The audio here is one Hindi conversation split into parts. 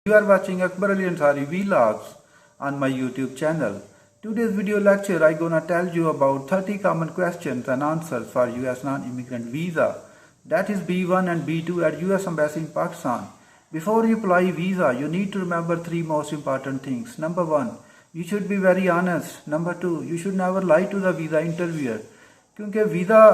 You are watching Akbar Ali Ansari Vlogs on my YouTube channel. Today's video lecture I gonna tell you about 30 common questions and answers for US non-immigrant visa. That is B1 and B2 at US Embassy in Pakistan. Before you apply visa, you need to remember three most important things. Number one, you should be very honest. Number two, you should never lie to the visa interviewer. क्योंकि वीज़ा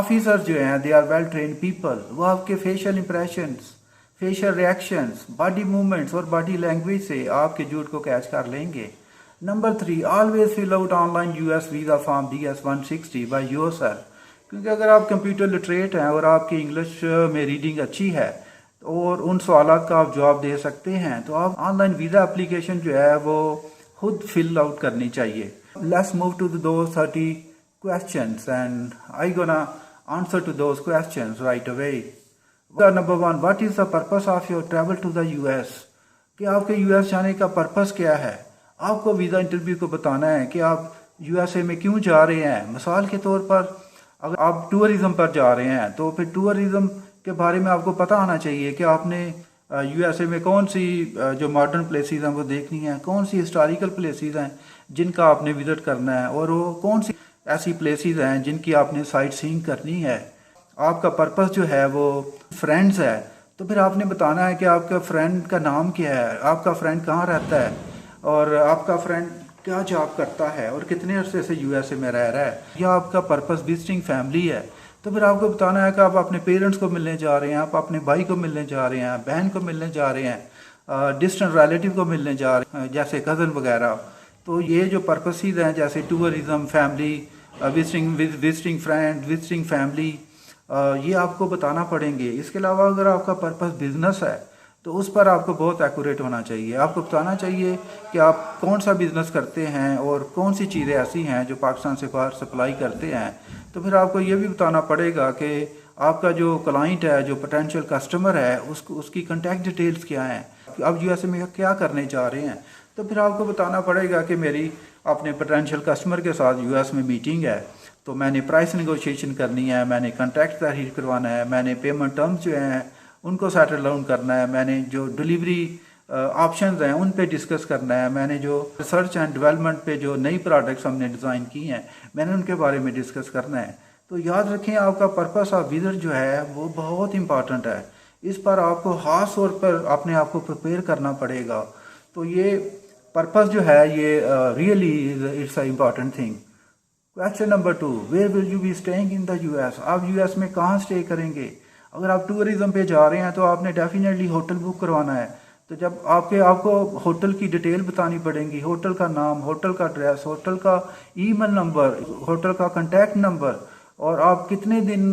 ऑफिसर जो हैं they are well train people, वो आपके facial impressions, facial reactions, body movements और बॉडी लैंग्वेज से आपके झूठ को कैच कर लेंगे. Number three, always fill out online US visa form DS-160 by yourself. क्योंकि अगर आप कंप्यूटर लिटरेट हैं और आपकी इंग्लिश में रीडिंग अच्छी है और उन सवालात का आप जवाब दे सकते हैं, तो आप ऑनलाइन वीज़ा एप्लीकेशन जो है वो खुद फिल आउट करनी चाहिए. Let's move to those 30 questions and I gonna answer to those questions right away. Number one, what is the purpose of your travel to the US? कि आपके US जाने का पर्पस क्या है? आपको वीज़ा इंटरव्यू को बताना है कि आप USA में क्यों जा रहे हैं. मिसाल के तौर पर अगर आप टूरिज्म पर जा रहे हैं तो फिर टूरिज्म के बारे में आपको पता होना चाहिए कि आपने USA में कौन सी जो मॉडर्न प्लेसेस हैं वो देखनी है, कौन सी हिस्टोरिकल प्लेसेस हैं जिनका आपने विजिट करना है, और वो कौन सी ऐसी प्लेसेस हैं जिनकी आपने साइट सीइंग करनी है. आपका पर्पस जो है वो फ्रेंड्स है, तो फिर आपने बताना है कि आपका फ्रेंड का नाम क्या है, आपका फ्रेंड कहाँ रहता है, और आपका फ्रेंड क्या जॉब करता है और कितने अरसे से USA में रह रहा है. या आपका पर्पस विजिटिंग फैमिली है, तो फिर आपको बताना है कि आप अपने पेरेंट्स को मिलने जा रहे हैं, आप अपने भाई को मिलने जा रहे हैं, बहन को मिलने जा रहे हैं, डिस्टेंट रिलेटिव को मिलने जा रहे हैं जैसे कज़न वगैरह. तो ये जो पर्पसेस हैं जैसे tourism, family, visiting friend, visiting family, ये आपको बताना पड़ेंगे. इसके अलावा अगर आपका पर्पस बिजनेस है तो उस पर आपको बहुत एक्यूरेट होना चाहिए. आपको बताना चाहिए कि आप कौन सा बिजनेस करते हैं और कौन सी चीज़ें ऐसी हैं जो पाकिस्तान से बाहर सप्लाई करते हैं. तो फिर आपको ये भी बताना पड़ेगा कि आपका जो क्लाइंट है, जो पोटेंशियल कस्टमर है, उसकी कॉन्टैक्ट डिटेल्स क्या हैं, आप USA में क्या करने जा रहे हैं. तो फिर आपको बताना पड़ेगा कि मेरी अपने पोटेंशियल कस्टमर के साथ US में मीटिंग है, तो मैंने प्राइस नेगोशिएशन करनी है, मैंने कॉन्ट्रैक्ट तहरीर करवाना है, मैंने पेमेंट टर्म्स जो हैं उनको सेटल डाउन करना है, मैंने जो डिलीवरी ऑप्शंस हैं उन पे डिस्कस करना है, मैंने जो रिसर्च एंड डेवलपमेंट पे जो नई प्रोडक्ट्स हमने डिज़ाइन की हैं मैंने उनके बारे में डिस्कस करना है. तो याद रखें, आपका पर्पस ऑफ विजिट जो है वो बहुत इंपॉर्टेंट है. इस पर आपको ख़ास तौर पर अपने आप को प्रिपेयर करना पड़ेगा. तो ये पर्पस जो है ये really it's a important thing. Question number two, where will you be staying in the US? आप US में कहाँ स्टे करेंगे? अगर आप टूरिज्म पे जा रहे हैं तो आपने डेफिनेटली होटल बुक करवाना है. तो जब आपको होटल की डिटेल बतानी पड़ेगी, होटल का नाम, होटल का एड्रेस, होटल का ईमेल नंबर, होटल का कॉन्टैक्ट नंबर, और आप कितने दिन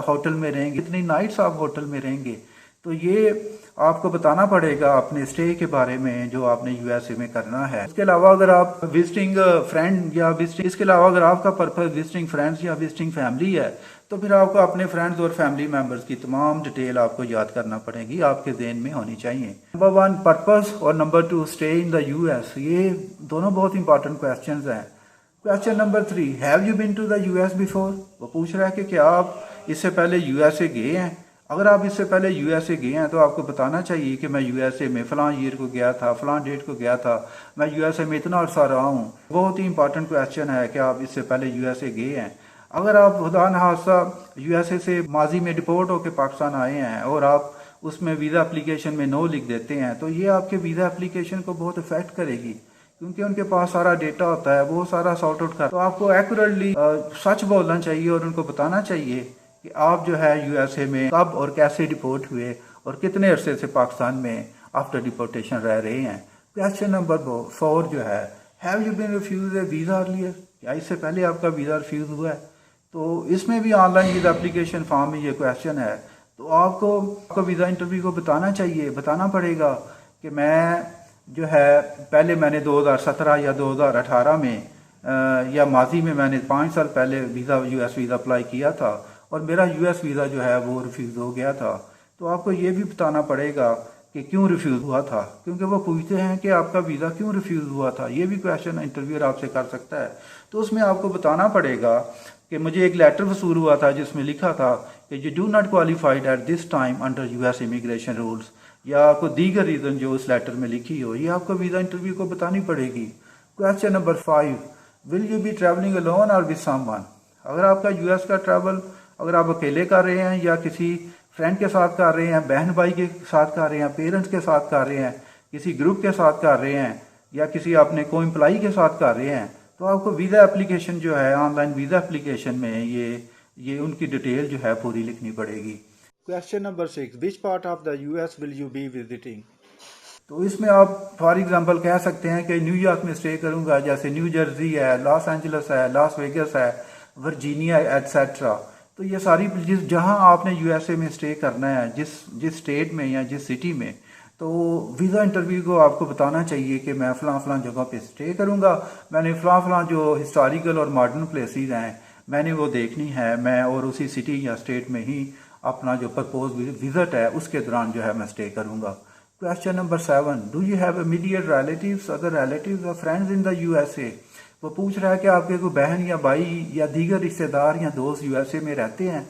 होटल में रहेंगे, कितनी नाइट्स आप होटल में रहेंगे. तो ये आपको बताना पड़ेगा अपने स्टे के बारे में जो आपने USA में करना है. इसके अलावा अगर आप विजिटिंग फ्रेंड या इसके अलावा अगर आपका पर्पस विजिटिंग फ्रेंड्स या विजिटिंग फैमिली है, तो फिर आपको अपने फ्रेंड्स और फैमिली मेम्बर्स की तमाम डिटेल आपको याद करना पड़ेगी, आपके ज़हन में होनी चाहिए. नंबर वन पर्पस और number two stay in the US, ये दोनों बहुत इंपॉर्टेंट क्वेश्चन हैं. Question number three, have you been to the US before? वो पूछ रहा है कि क्या आप इससे पहले USA गए हैं. अगर आप इससे पहले USA गए हैं तो आपको बताना चाहिए कि मैं USA में फ़लाँ ईयर को गया था, फ़लाँ डेट को गया था, मैं USA में इतना अर्सा रहा हूँ. बहुत ही इंपॉर्टेंट क्वेश्चन है कि आप इससे पहले USA गए हैं. अगर आप खुदा न खास्ता USA से माजी में डिपोर्ट होकर पाकिस्तान आए हैं और आप उसमें वीज़ा एप्लीकेशन में नो लिख देते हैं, तो ये आपके वीज़ा एप्लीकेशन को बहुत इफेक्ट करेगी, क्योंकि उनके पास सारा डेटा होता है, वो सारा सॉर्ट आउट कर. तो आपको एक्यूरेटली सच बोलना चाहिए और उनको बताना चाहिए कि आप जो है USA में कब और कैसे डिपोर्ट हुए और कितने अरसे से पाकिस्तान में आफ्टर डिपोर्टेशन रह रहे हैं. क्वेश्चन नंबर 4 जो है, have you been refuse a visa earlier? क्या इससे पहले आपका वीज़ा रिफ्यूज़ हुआ है? तो इसमें भी ऑनलाइन वीज़ा एप्लीकेशन फॉर्म में ये क्वेश्चन है. तो आपको वीज़ा इंटरव्यू को बताना पड़ेगा कि मैं जो है पहले मैंने 2017 या 2018 में या माजी में मैंने 5 साल पहले US वीज़ा अप्लाई किया था और मेरा US वीज़ा जो है वो रिफ्यूज़ हो गया था. तो आपको ये भी बताना पड़ेगा कि क्यों रिफ्यूज़ हुआ था, क्योंकि वो पूछते हैं कि आपका वीज़ा क्यों रिफ्यूज़ हुआ था. ये भी क्वेश्चन इंटरव्यूअर आपसे कर सकता है. तो उसमें आपको बताना पड़ेगा कि मुझे एक लेटर वसूल हुआ था जिसमें लिखा था कि you do not qualified eight this time under US immigration rules. या कोई दीगर रीज़न जो उस लेटर में लिखी हो, ये आपको वीज़ा इंटरव्यू को बतानी पड़ेगी। Question number 5, will you be travelling alone और विद समवन। अगर आपका यूएस का ट्रैवल अगर आप अकेले कर रहे हैं या किसी फ्रेंड के साथ कर रहे हैं, बहन भाई के साथ कर रहे हैं, पेरेंट्स के साथ कर रहे हैं, किसी ग्रुप के साथ कर रहे हैं या किसी अपने को एम्प्लॉई के साथ कर रहे हैं, तो आपको वीज़ा एप्लीकेशन जो है ऑनलाइन वीज़ा एप्लीकेशन में ये उनकी डिटेल जो है पूरी लिखनी पड़ेगी। Question number 6, which part of the US will you be visiting. तो इसमें आप फॉर एग्जांपल कह सकते हैं कि न्यूयॉर्क में स्टे करूंगा, जैसे न्यू जर्सी है, लॉस एंजल्स है, लॉस वेगस है, वर्जीनिया एटसेट्रा। तो ये सारी जहां आपने यूएसए में स्टे करना है, जिस स्टेट में या जिस सिटी में, तो वीज़ा इंटरव्यू को आपको बताना चाहिए कि मैं फ़लाँ जगह पे स्टे करूंगा, मैंने फ़लाँ जो हिस्टोरिकल और मॉडर्न प्लेसेस हैं मैंने वो देखनी है, मैं और उसी सिटी या स्टेट में ही अपना जो प्रपोज विजिट है उसके दौरान जो है मैं स्टे करूंगा। Question number 7, do you have immediate relatives, other relatives और फ्रेंड्स इन द यूएसए। वो पूछ रहा है कि आपके कोई बहन या भाई या दीगर रिश्तेदार या दोस्त यूएसए में रहते हैं,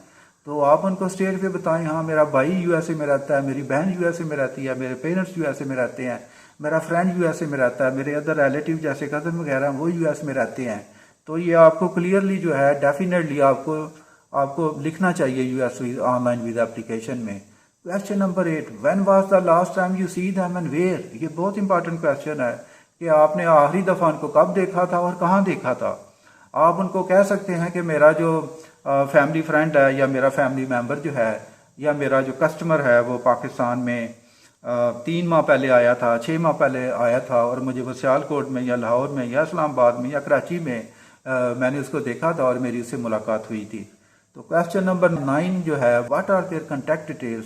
तो आप उनको स्टेट पे बताएं, हाँ मेरा भाई यूएसए में रहता है, मेरी बहन यूएसए में रहती है, मेरे पेरेंट्स यूएसए में रहते हैं, मेरा फ्रेंड यूएसए में रहता है, मेरे अदर रिलेटिव जैसे कज़न वगैरह वो यूएस में रहते हैं। तो ये आपको क्लियरली जो है डेफिनेटली आपको लिखना चाहिए यूएस ऑनलाइन वीज़ा एप्लीकेशन में। Question number 8, when was the last time you see them and where. ये बहुत इंपॉर्टेंट क्वेश्चन है कि आपने आखिरी दफ़ा उनको कब देखा था और कहाँ देखा था। आप उनको कह सकते हैं कि मेरा जो फैमिली फ्रेंड है या मेरा फैमिली मेम्बर जो है या मेरा जो कस्टमर है वो पाकिस्तान में 3 माह पहले आया था, 6 माह पहले आया था और मुझे वो सियालकोट में या लाहौर में या इस्लामाबाद में या कराची में मैंने उसको देखा था और मेरी उससे मुलाकात हुई थी। तो क्वेश्चन नंबर 9 जो है, what are their contact details.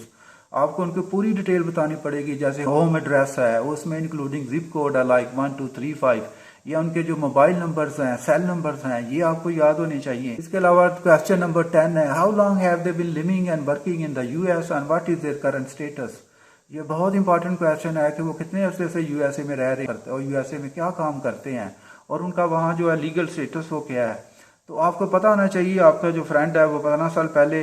आपको उनकी पूरी डिटेल बतानी पड़ेगी, जैसे होम एड्रेस है उसमें इंक्लूडिंग जिप कोड है लाइक 1235, या उनके जो मोबाइल नंबर्स हैं, सेल नंबर्स हैं, ये आपको याद होने चाहिए। इसके अलावा क्वेश्चन नंबर 10 है, how long have they been living and working in the US and what is their current status. ये बहुत इंपॉर्टेंट क्वेश्चन है कि वो कितने अरसे से यूएसए में रह रहे हैं और यूएसए में क्या काम करते हैं और उनका वहाँ जो है लीगल स्टेटस वो क्या है। तो आपको पता होना चाहिए आपका जो फ्रेंड है वो 15 साल पहले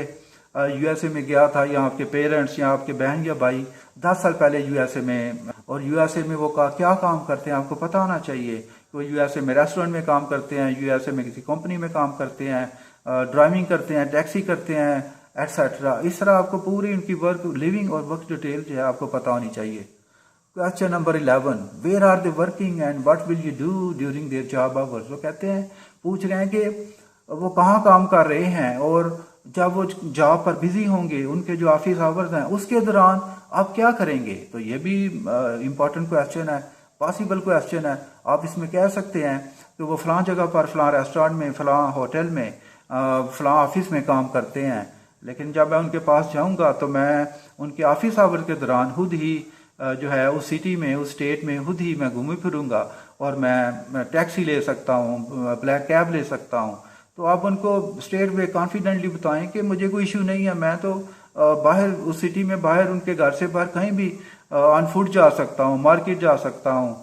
यूएसए में गया था, या आपके पेरेंट्स या आपके बहन या भाई 10 साल पहले यूएसए में, और यूएसए में वो क्या काम करते हैं आपको पता होना चाहिए। वो यूएसए में रेस्टोरेंट में काम करते हैं, यूएसए में किसी कंपनी में काम करते हैं, ड्राइविंग करते हैं, टैक्सी करते हैं एटसेट्रा। इस तरह आपको पूरी उनकी वर्क लिविंग और वर्क डिटेल जो है आपको पता होनी चाहिए। Question number 11, where are they working and what will you do during their job hours. वो कहते हैं, पूछ रहे हैं कि वो कहाँ काम कर रहे हैं और जब वो जॉब पर बिजी होंगे, उनके जो ऑफिस आवर्स हैं उसके दौरान आप क्या करेंगे। तो ये भी इम्पोर्टेंट क्वेश्चन है, पॉसिबल क्वेश्चन है। आप इसमें कह सकते हैं कि वो फलां जगह पर फलां रेस्टोरेंट में, फलां होटल में, फलां ऑफिस में काम करते हैं, लेकिन जब मैं उनके पास जाऊंगा तो मैं उनके ऑफिस आवर के दौरान खुद ही जो है उस सिटी में, उस स्टेट में खुद ही मैं घूमी फिरूंगा और मैं टैक्सी ले सकता हूँ, ब्लैक कैब ले सकता हूँ। तो आप उनको स्टेट में कॉन्फिडेंटली बताएं कि मुझे कोई इशू नहीं है, मैं तो बाहर उस सिटी में, बाहर उनके घर से बाहर कहीं भी ऑन फुट जा सकता हूँ, मार्केट जा सकता हूँ,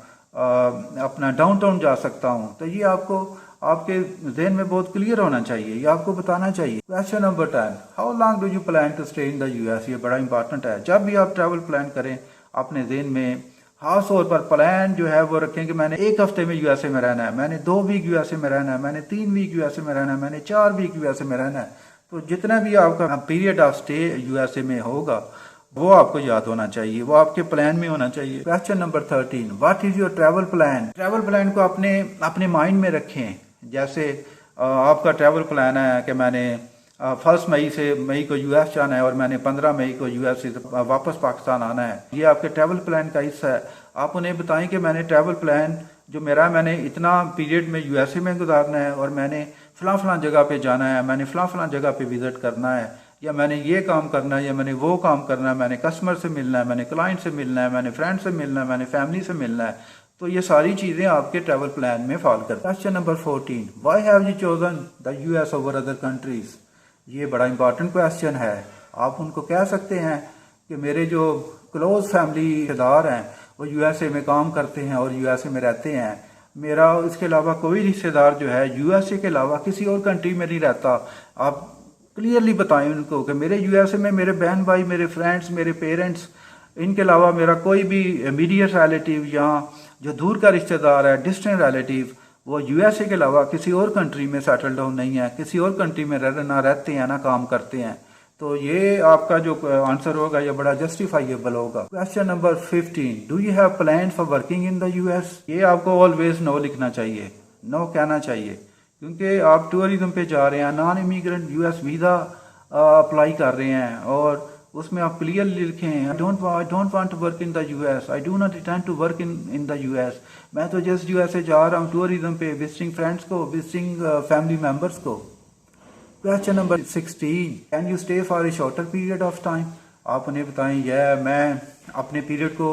अपना डाउनटाउन जा सकता हूँ। तो ये आपको आपके जहन में बहुत क्लियर होना चाहिए, ये आपको बताना चाहिए। Question number 10, how long do you plan to stay in the US. ये बड़ा इंपॉर्टेंट है। जब भी आप ट्रैवल प्लान करें अपने जहन में खास तौर पर प्लान जो है वो रखें कि मैंने 1 हफ्ते में यूएसए में रहना है, मैंने 2 वीक यूएसए में रहना है, मैंने 3 वीक यूएसए में रहना है, मैंने 4 वीक यूएसए में रहना है। तो जितना भी आपका पीरियड ऑफ स्टे यूएसए में होगा वो आपको याद होना चाहिए, वो आपके प्लान में होना चाहिए। Question number 13, what is your travel plan. Travel plan को अपने माइंड में रखें। जैसे आपका ट्रैवल प्लान है कि मैंने 1 मई को यूएस जाना है और मैंने 15 मई को यूएस से वापस पाकिस्तान आना है, ये आपके ट्रैवल प्लान का हिस्सा है। आप उन्हें बताएं कि मैंने ट्रैवल प्लान जो मेरा, मैंने इतना पीरियड में यूएसए में गुजारना है और मैंने फलां जगह पे जाना है, मैंने फलां जगह पे विजिट करना है, या मैंने ये काम करना है, या मैंने वो काम करना है, मैंने कस्टमर से मिलना है, मैंने क्लाइंट से मिलना है, मैंने फ्रेंड से मिलना है, मैंने फैमिली से मिलना है। तो ये सारी चीज़ें आपके ट्रैवल प्लान में फॉल करती हैं। Question number 14, why have you chosen the US over other countries. ये बड़ा इंपॉर्टेंट क्वेश्चन है। आप उनको कह सकते हैं कि मेरे जो क्लोज फैमिली रिश्तेदार हैं वो यूएसए में काम करते हैं और यूएसए में रहते हैं, मेरा इसके अलावा कोई रिश्तेदार जो है यूएसए के अलावा किसी और कंट्री में नहीं रहता। आप क्लियरली बताएं उनको कि मेरे यूएसए में मेरे बहन भाई, मेरे फ्रेंड्स, मेरे पेरेंट्स इनके अलावा मेरा कोई भी इमीडिएट रिलेटिव या जो दूर का रिश्तेदार है, डिस्टेंट रिलेटिव, वो यूएसए के अलावा किसी और कंट्री में सेटल डाउन नहीं है, किसी और कंट्री में ना रहते हैं ना काम करते हैं। तो ये आपका जो आंसर होगा ये बड़ा जस्टिफाइएबल होगा। Question number 15, do you have plan for working in the US? ये आपको ऑलवेज नो लिखना चाहिए, नो कहना चाहिए, क्योंकि आप टूरिज्म पे जा रहे हैं, non immigrant US visa apply कर रहे हैं और उसमें आप क्लियरली लिखें I don't want to work in the US, I do not intend to work in the US. मैं तो जस्ट यूएसए जा रहा हूँ टूरिज्म पे, विजिटिंग फ्रेंड्स को, विजिटिंग फैमिली मेम्बर्स को। Question number 16, can you stay for a shorter period of time? आप उन्हें बताएं मैं अपने पीरियड को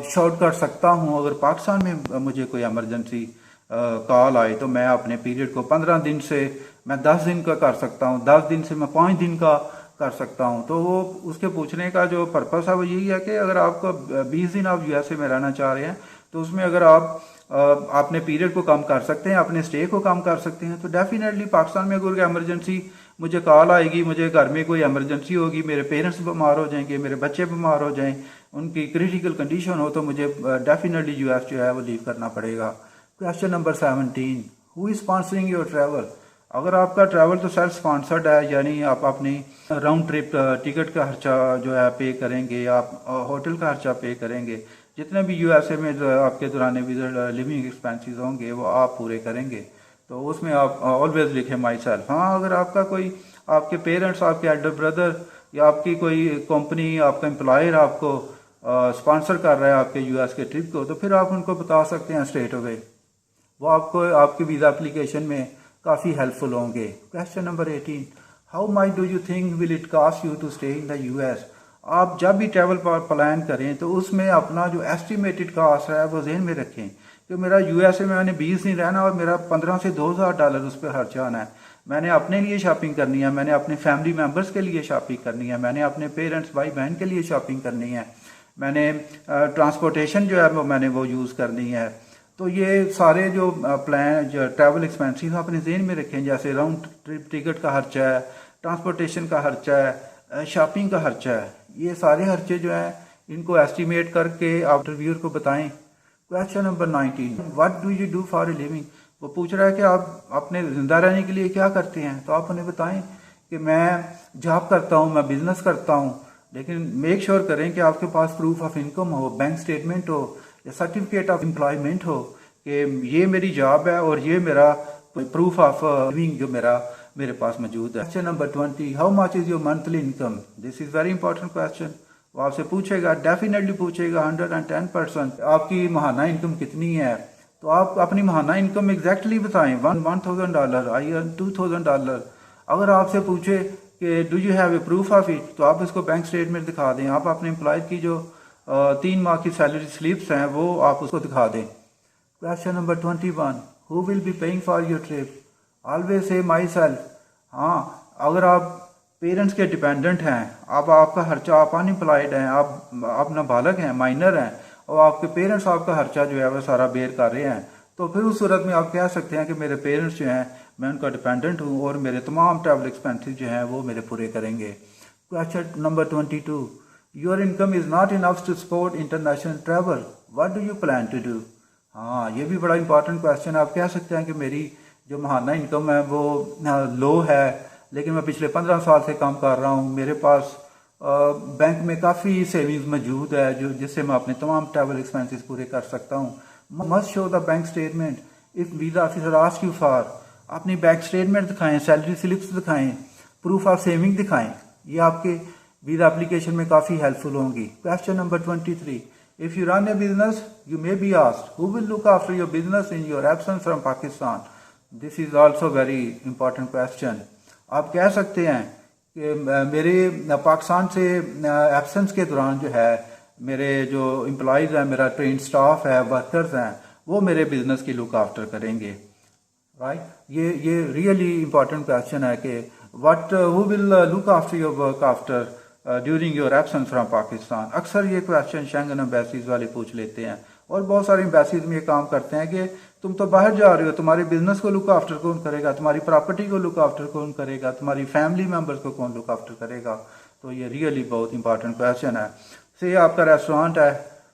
शॉर्ट कर सकता हूँ। अगर पाकिस्तान में मुझे कोई एमरजेंसी कॉल आए तो मैं अपने पीरियड को 15 दिन से मैं 10 दिन का कर सकता हूँ, 10 दिन से मैं 5 दिन का कर सकता हूँ। तो वो उसके पूछने का जो पर्पस है वो यही है कि अगर आपको 20 दिन आप यूएसए में रहना चाह रहे हैं तो उसमें अगर आप अपने पीरियड को कम कर सकते हैं, अपने स्टे को कम कर सकते हैं, तो डेफिनेटली पाकिस्तान में अगर एमरजेंसी मुझे कॉल आएगी, मुझे घर में कोई एमरजेंसी होगी, मेरे पेरेंट्स बीमार हो जाएंगे, मेरे बच्चे बीमार हो जाएं, उनकी क्रिटिकल कंडीशन हो, तो मुझे डेफिनेटली यूएस जो है वो लीव करना पड़ेगा। Question number 17, who is sponsoring your travel? अगर आपका ट्रैवल तो सेल्फ स्पॉन्सर्ड है, यानी आप अपनी राउंड ट्रिप टिकट का खर्चा जो है पे करेंगे, आप होटल का खर्चा पे करेंगे, जितने भी यूएसए में आपके दौरान लिविंग एक्सपेंसेस होंगे वो आप पूरे करेंगे। तो उसमें आप ऑलवेज लिखें माई सेल्फ। हाँ, अगर आपका कोई आपके पेरेंट्स, आपके एल्डर ब्रदर या आपकी कोई कंपनी, आपका एम्प्लॉयर आपको स्पॉन्सर कर रहा है आपके यूएस के ट्रिप को, तो फिर आप उनको बता सकते हैं स्ट्रेट अवे, वो आपको आपकी वीज़ा एप्लीकेशन में काफ़ी हेल्पफुल होंगे। Question number 18, how much do you think will it cost you to stay in the US? आप जब भी ट्रैवल प्लान करें तो उसमें अपना जो एस्टिमेटेड कास्ट है वो जहन में रखें कि मेरा यूएसए में मैंने 20 दिन रहना और मेरा 15 से $2000 उस पर खर्चा आना है। मैंने अपने लिए शॉपिंग करनी है, मैंने अपने फैमिली मेम्बर्स के लिए शॉपिंग करनी है, मैंने अपने पेरेंट्स भाई बहन के लिए शॉपिंग करनी है, मैंने ट्रांसपोर्टेशन जो है वो मैंने वो यूज़ करनी है। तो ये सारे जो प्लान जो ट्रैवल एक्सपेंसेस अपने जहन में रखें, जैसे राउंड ट्रिप टिकट का खर्चा है, ट्रांसपोर्टेशन का खर्चा है, शॉपिंग का खर्चा है, ये सारे खर्चे जो हैं इनको एस्टिमेट करके आप इंटरव्यूअर को बताएं। Question number 19, what do you do for a living? वो पूछ रहा है कि आप अपने ज़िंदा रहने के लिए क्या करते हैं, तो आप उन्हें बताएं कि मैं जॉब करता हूँ, मैं बिजनेस करता हूँ, लेकिन मेक श्योर करें कि आपके पास प्रूफ ऑफ इनकम हो, बैंक स्टेटमेंट हो या सर्टिफिकेट ऑफ एम्प्लॉयमेंट हो कि ये मेरी जॉब है और ये मेरा प्रूफ ऑफ लिविंग जो मेरे पास मौजूद है। Question number 20, how much is your monthly income? This is very important question. वो आपसे पूछेगा, डेफिनेटली पूछेगा 110%, आपकी महाना इनकम कितनी है? तो आप अपनी महाना इनकम एग्जैक्टली बताएं, $1000, आई अर्न $2000। अगर आपसे पूछे कि do you have a proof of it, तो आप इसको बैंक स्टेटमेंट दिखा दें, आप अपने एम्प्लॉय की जो 3 माह की सैलरी स्लिप्स हैं वो आप उसको दिखा दें। Question number 21, who will be paying for your trip? Always say my self. हाँ, अगर आप पेरेंट्स के डिपेंडेंट हैं, आपका खर्चा, आप अनएम्प्लॉयड हैं, आप नाबालग हैं, माइनर हैं, और आपके पेरेंट्स आपका खर्चा जो है वो सारा बेयर कर रहे हैं, तो फिर उस सूरत में आप कह सकते हैं कि मेरे पेरेंट्स जो हैं मैं उनका डिपेंडेंट हूँ और मेरे तमाम ट्रैवल एक्सपेंसेस जो हैं वो मेरे पूरे करेंगे। Question number 22, your income is not enough to support international travel, what do you plan to do? हाँ, ये भी बड़ा इंपॉर्टेंट क्वेश्चन। आप कह सकते हैं कि मेरी जो महाना इनकम है वो लो है, लेकिन मैं पिछले 15 साल से काम कर रहा हूँ, मेरे पास बैंक में काफ़ी सेविंग्स मौजूद है जो जिससे मैं अपने तमाम ट्रैवल एक्सपेंसेस पूरे कर सकता हूँ। Must show the bank statement if visa officer ask you for. अपनी बैंक स्टेटमेंट दिखाएं, सैलरी स्लिप्स दिखाएं, प्रूफ ऑफ सेविंग दिखाएं, ये आपके वीज़ा एप्लीकेशन में काफ़ी हेल्पफुल होंगी। Question number 23, if you run A business you may be asked who will look after your business in your absence from Pakistan? This is also very important question. आप कह सकते हैं कि मेरे पाकिस्तान से एब्सेंस के दौरान जो है मेरे जो एम्प्लॉयज़ हैं, मेरा ट्रेन स्टाफ है, वर्कर्स हैं, वो मेरे बिजनेस की लुक आफ्टर करेंगे, राइट? ये रियली इंपॉर्टेंट क्वेश्चन है कि what who will look after your work after during your absence from Pakistan. अक्सर ये क्वेश्चन शेंगन एम्बेसीज वाले पूछ लेते हैं और बहुत सारे एम्बेसीज में ये काम करते हैं कि तुम तो बाहर जा रहे हो, तुम्हारे बिजनेस को लुक आफ्टर कौन करेगा, तुम्हारी प्रॉपर्टी को लुक आफ्टर कौन करेगा, तुम्हारी फैमिली मेम्बर्स को कौन लुक आफ्टर करेगा? तो ये रियली बहुत इंपॉर्टेंट क्वेश्चन है। से आपका रेस्टोरेंट है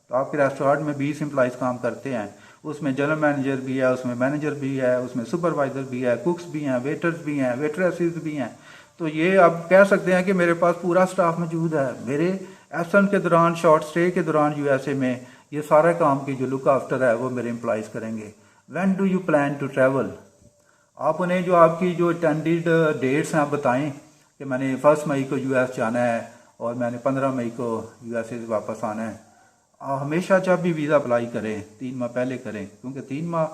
तो आपके रेस्टोरेंट में 20 एम्प्लॉइज़ काम करते हैं, उसमें जनरल मैनेजर भी है, उसमें मैनेजर भी है, उसमें सुपरवाइज़र भी है, कुक्स भी हैं, वेटर्स भी हैं, वेटरेसेस भी हैं। तो ये आप कह सकते हैं कि मेरे पास पूरा स्टाफ मौजूद है। मेरे एब्सेंट के दौरान, शॉर्ट स्टे के दौरान यूएसए में ये सारा काम की जो लुक आफ्टर है वो मेरे एम्प्लॉइज़ करेंगे। When do you plan to travel? आप उन्हें जो आपकी जो टेंडेड डेट्स हैं आप बताएं कि मैंने 1 मई को यूएस जाना है और मैंने 15 मई को यूएसए से वापस आना है। हमेशा जब भी वीज़ा अप्लाई करें 3 माह पहले करें, क्योंकि 3 माह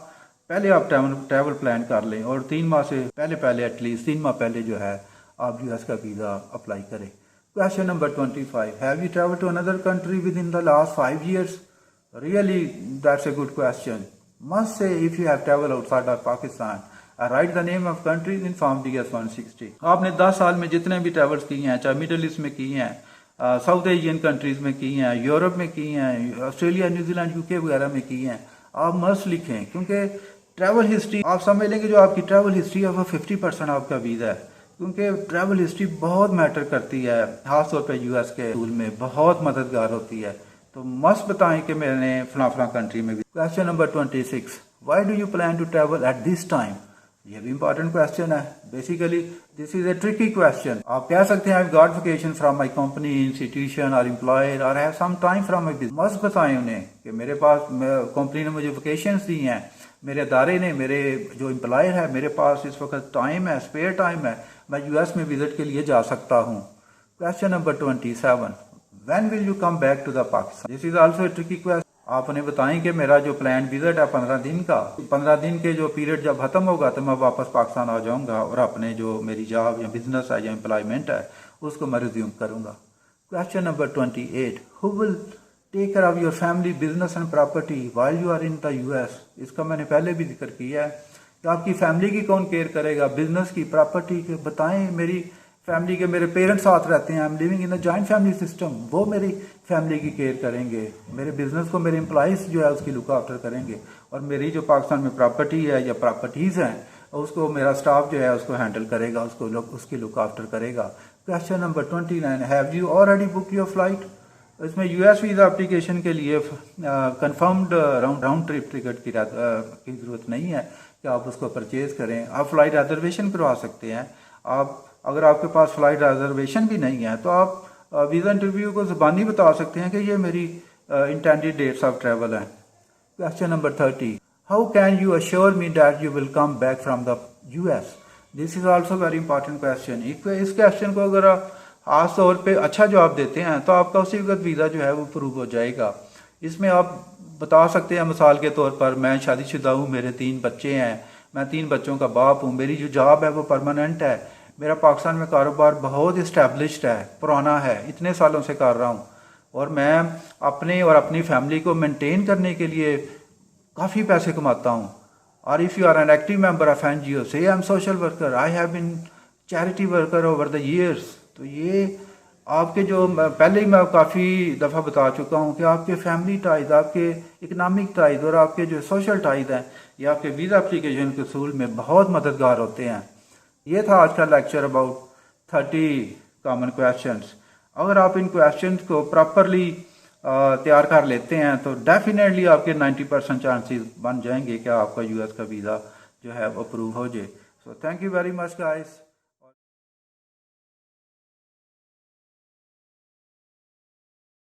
पहले आप ट्रैवल प्लान कर लें और 3 माह से पहले एटलीस्ट 3 माह पहले जो है आप यूएस का वीज़ा अप्लाई करें। Question number 25, have you travel to another country within the last 5 years? Really, that's a good question. Must say if you have traveled outside of Pakistan, write the name of countries in Form DS-160. आपने 10 साल में जितने भी ट्रैवल्स किए हैं, चाहे मिडल ईस्ट में किए हैं, साउथ एशियन कंट्रीज में किए हैं, यूरोप में किए हैं, ऑस्ट्रेलिया, न्यूजीलैंड, यूके वगैरह में किए हैं, आप मस्ट लिखें, क्योंकि ट्रैवल हिस्ट्री आप समझ लेंगे जो आपकी ट्रैवल हिस्ट्री है वो 50% आपका वीज़ा है, क्योंकि ट्रैवल हिस्ट्री बहुत मैटर करती है, खासतौर पर यूएस के स्कूल में बहुत मददगार होती है। तो मस्त बताएं कि मैंने फला कंट्री में भी। Question number 26, why do you plan to travel at this time? ये भी इंपॉर्टेंट क्वेश्चन है। Basically this is a tricky question. आप कह सकते हैं I got vacation from my company, institution और एम्प्लॉयर और have some time from my business. मस्त बताएं उन्हें कि मेरे पास कंपनी ने मुझे वेकेशन दी हैं, मेरे अदारे ने, मेरे जो एम्प्लॉयर है, मेरे पास इस वक्त टाइम है, स्पेयर टाइम है, मैं यूएस में विजिट के लिए जा सकता हूँ। Question number 27, when will you come back to the Pakistan? This is also a tricky question. आप उन्हें बताएं कि मेरा जो प्लान विजिट है 15 दिन का, 15 दिन के जो पीरियड जब खत्म होगा तो मैं वापस पाकिस्तान आ जाऊंगा और अपने जो मेरी जॉब या बिजनेस है या एम्प्लॉयमेंट है उसको मैं रिज्यूम करूंगा। Question number 28, who will take care of your family, business and property while you are in the US? इसका मैंने पहले भी जिक्र किया है कि आपकी फैमिली की कौन केयर करेगा, बिजनेस की, प्रॉपर्टी के। बताएं मेरी फैमिली के, मेरे पेरेंट्स साथ रहते हैं, I am living in a joint family system, वो मेरी फैमिली की केयर करेंगे, मेरे बिजनेस को मेरे एम्प्लॉइज जो है उसकी लुक आफ्टर करेंगे, और मेरी जो पाकिस्तान में प्रॉपर्टी है या प्रॉपर्टीज़ हैं उसको मेरा स्टाफ जो है उसको हैंडल करेगा, उसकी लुक आफ्टर करेगा। Question number 29, have you already book your flight? इसमें यूएस वीज़ा एप्लीकेशन के लिए कंफर्म्ड राउंड ट्रिप टिकट की ज़रूरत नहीं है कि आप उसको परचेज़ करें। आप फ्लाइट रिजर्वेशन करवा सकते हैं। आप अगर आपके पास फ्लाइट रिजर्वेशन भी नहीं है तो आप वीज़ा इंटरव्यू को ज़बानी बता सकते हैं कि ये मेरी इंटेंडेड डेट्स ऑफ ट्रैवल हैं। Question number 30, how can you assure me that you will come back from the US? This is also very important question. इस क्वेश्चन को अगर खास तौर पे अच्छा जवाब देते हैं तो आपका उसी वक्त वीज़ा जो है वो अप्रूव हो जाएगा। इसमें आप बता सकते हैं मिसाल के तौर पर मैं शादीशुदा हूँ, मेरे 3 बच्चे हैं, मैं 3 बच्चों का बाप हूँ, मेरी जो जॉब है वो परमानेंट है, मेरा पाकिस्तान में कारोबार बहुत इस्टेब्लिश्ड है, पुराना है, इतने सालों से कर रहा हूँ, और मैं अपने और अपनी फैमिली को मेंटेन करने के लिए काफ़ी पैसे कमाता हूँ। और if you are an active member of NGO, say I am social worker, I have been charity worker over the years. तो ये आपके जो पहले ही मैं काफ़ी दफ़ा बता चुका हूँ कि आपके फैमिली टाइज, आपके इकनॉमिक टाइज और आपके जो सोशल टाइज हैं ये आपके वीज़ा एप्लीकेशन के उसूल में बहुत मददगार होते हैं। ये था आज का लेक्चर अबाउट 30 कॉमन क्वेश्चंस। अगर आप इन क्वेश्चंस को प्रॉपरली तैयार कर लेते हैं तो डेफिनेटली आपके 90% चांसेस बन जाएंगे कि आपका यूएस का वीज़ा जो है वो अप्रूव हो जाए। So thank you very much guys.